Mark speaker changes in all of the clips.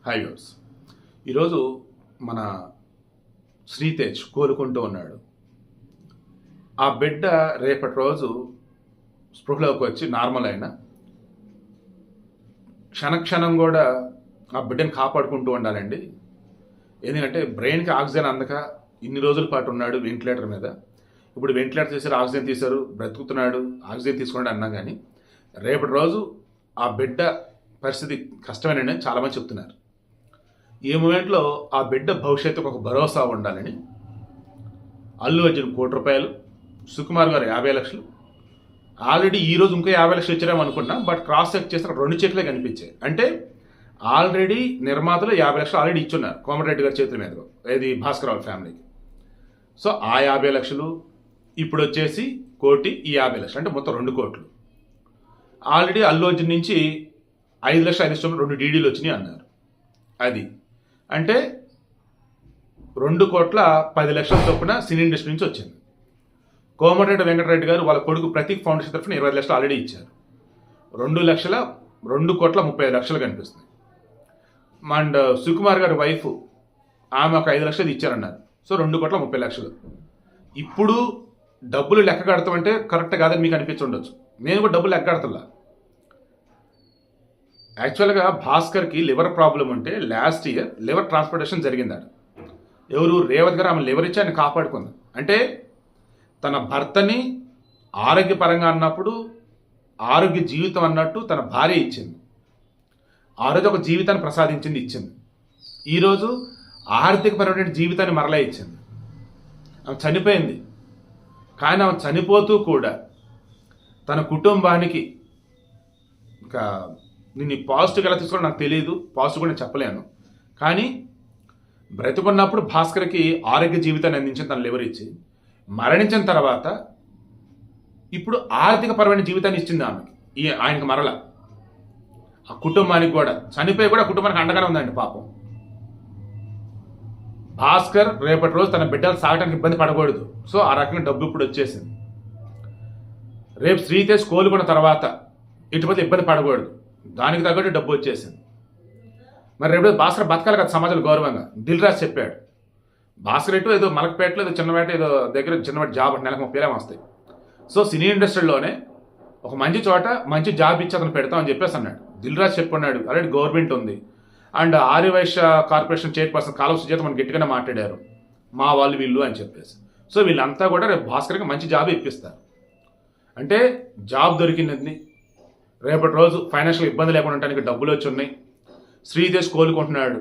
Speaker 1: Hi viewers. ఈరోజు మన శ్రీతేజ్ కోలుకుంటూ ఉన్నాడు. ఆ బిడ్డ రేపటి రోజు స్పృహలోకి వచ్చి నార్మల్ అయిన క్షణక్షణం కూడా ఆ బిడ్డని కాపాడుకుంటూ ఉండాలండి. ఎందుకంటే బ్రెయిన్కి ఆక్సిజన్ అందక ఇన్ని రోజుల పాటు ఉన్నాడు వెంటిలేటర్ మీద. ఇప్పుడు వెంటిలేటర్ చేశారు, ఆక్సిజన్ తీశారు, బ్రతుకుతున్నాడు, ఆక్సిజన్ తీసుకున్నాడు అన్నా కానీ రేపటి రోజు ఆ బిడ్డ పరిస్థితి కష్టమేనని చాలామంది చెప్తున్నారు. ఈ మూమెంట్లో ఆ బిడ్డ భవిష్యత్తుకు ఒక భరోసా ఉండాలని అల్లు అర్జున్ ₹1,00,00,000, సుకుమార్ గారు 50 లక్షలు, ఆల్రెడీ ఈరోజు ఇంకో 50 లక్షలు ఇచ్చారేమో అనుకున్నా, బట్ క్రాస్ చెక్ చేస్తే 2 చెక్లే కనిపించాయి. అంటే ఆల్రెడీ నిర్మాతలు 50 లక్షలు ఆల్రెడీ ఇచ్చున్నారు కోమటిరెడ్డి గారి చేతుల మీద, ఏది భాస్కర్ రావు ఫ్యామిలీకి. సో ఆ 50 లక్షలు ఇప్పుడు వచ్చేసి 1 కోటి, ఈ 50 లక్షలు అంటే మొత్తం 2 కోట్లు. ఆల్రెడీ అల్లు అర్జున్ నుంచి 5 లక్షలు 5 లక్షలు 2 డీడీలు వచ్చినాయి అన్నారు. అది అంటే 2,10,00,000 చొప్పున సినీ ఇండస్ట్రీ నుంచి వచ్చింది. కోమటిరెడ్డి వెంకటరెడ్డి గారు వాళ్ళ కొడుకు ప్రతీక్ ఫౌండేషన్ తరఫున 25 లక్షలు ఆల్రెడీ ఇచ్చారు. 2,35,00,000 కనిపిస్తుంది. అండ్ సుకుమార్ గారి వైఫ్ ఆమె ఒక 5 లక్షలు ఇచ్చారన్నారు. సో 2,30,00,000. ఇప్పుడు డబ్బులు లెక్క కడతామంటే కరెక్ట్ కాదని మీకు అనిపించి ఉండొచ్చు. నేను కూడా డబ్బులు లెక్క కడతలా. యాక్చువల్గా భాస్కర్కి లివర్ ప్రాబ్లం ఉంటే లాస్ట్ ఇయర్ లివర్ ట్రాన్స్ప్లాంటేషన్ జరిగిందాడు. ఎవరు? రేవత్ గారు ఆమె లివర్ ఇచ్చి ఆయన కాపాడుకుంది. అంటే తన భర్తని ఆరోగ్యపరంగా అన్నప్పుడు ఆరోగ్య జీవితం అన్నట్టు తన భార్య ఇచ్చింది. ఆ రోజు ఒక జీవితాన్ని ప్రసాదించింది, ఇచ్చింది. ఈరోజు ఆర్థికపరమైన జీవితాన్ని మరలా ఇచ్చింది. ఆమె చనిపోయింది, కానీ ఆమె చనిపోతూ కూడా తన కుటుంబానికి ఇంకా నేను పాజిటివ్ ఎలా తీసుకోవాలో నాకు తెలియదు, పాజిటివ్ కూడా నేను చెప్పలేను. కానీ బ్రతుకున్నప్పుడు భాస్కర్కి ఆరోగ్య జీవితాన్ని అందించిన తన లివర్ ఇచ్చి, మరణించిన తర్వాత ఇప్పుడు ఆర్థికపరమైన జీవితాన్ని ఇచ్చింది ఆమెకి, ఆయనకి మరల. ఆ కుటుంబానికి కూడా చనిపోయి కూడా కుటుంబానికి అండగానే ఉందండి పాపం. భాస్కర్ రేపటి రోజు తన బిడ్డలు సాగటానికి ఇబ్బంది పడకూడదు. సో ఆ రకంగా డబ్బు ఇప్పుడు వచ్చేసింది. రేపు శ్రీతేజ్ కోలుకున్న తర్వాత ఇటుపతి ఇబ్బంది పడకూడదు, దానికి తగ్గట్టు డబ్బు వచ్చేసింది. మరి రేపు భాస్కర్ బతకాలి కదా సమాజంలో గౌరవంగా. దిల్ రాజు చెప్పాడు, భాస్కర్ ఎటు ఏదో మలకపేటలో ఏదో చిన్నపేట ఏదో దగ్గర చిన్నపాటి జాబ్ అంటే నెలకు 30,000 వస్తాయి. సో సినీ ఇండస్ట్రీలోనే ఒక మంచి చోట మంచి జాబ్ ఇచ్చి అతను పెడతామని చెప్పేసి అన్నాడు. దిల్ రాజు చెప్పుకున్నాడు, ఆల్రెడీ గవర్నమెంట్ ఉంది. అండ్ ఆర్యవైశ్య కార్పొరేషన్ చైర్పర్సన్ కాలువ సుజాత మనం గట్టిగానే మాట్లాడారు, మా వాళ్ళు వీళ్ళు అని చెప్పేసి. సో వీళ్ళంతా కూడా రేపు భాస్కర్కి మంచి జాబ్ ఇప్పిస్తారు. అంటే జాబ్ దొరికింది, రేపటి రోజు ఫైనాన్షియల్ ఇబ్బంది లేకుండా ఉండడానికి డబ్బులు వచ్చి ఉన్నాయి, శ్రీతేజ్ కోలుకుంటున్నాడు.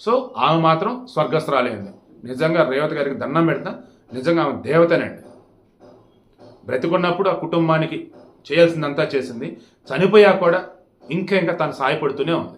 Speaker 1: సో ఆమె మాత్రం స్వర్గస్థురాలైంది. నిజంగా రేవతి గారికి దండం పెడతా, నిజంగా ఆమె దేవతనండి. బ్రతికున్నప్పుడు ఆ కుటుంబానికి చేయాల్సిందంతా చేసింది, చనిపోయాక కూడా ఇంకా తను సాయపడుతూనే ఉంది.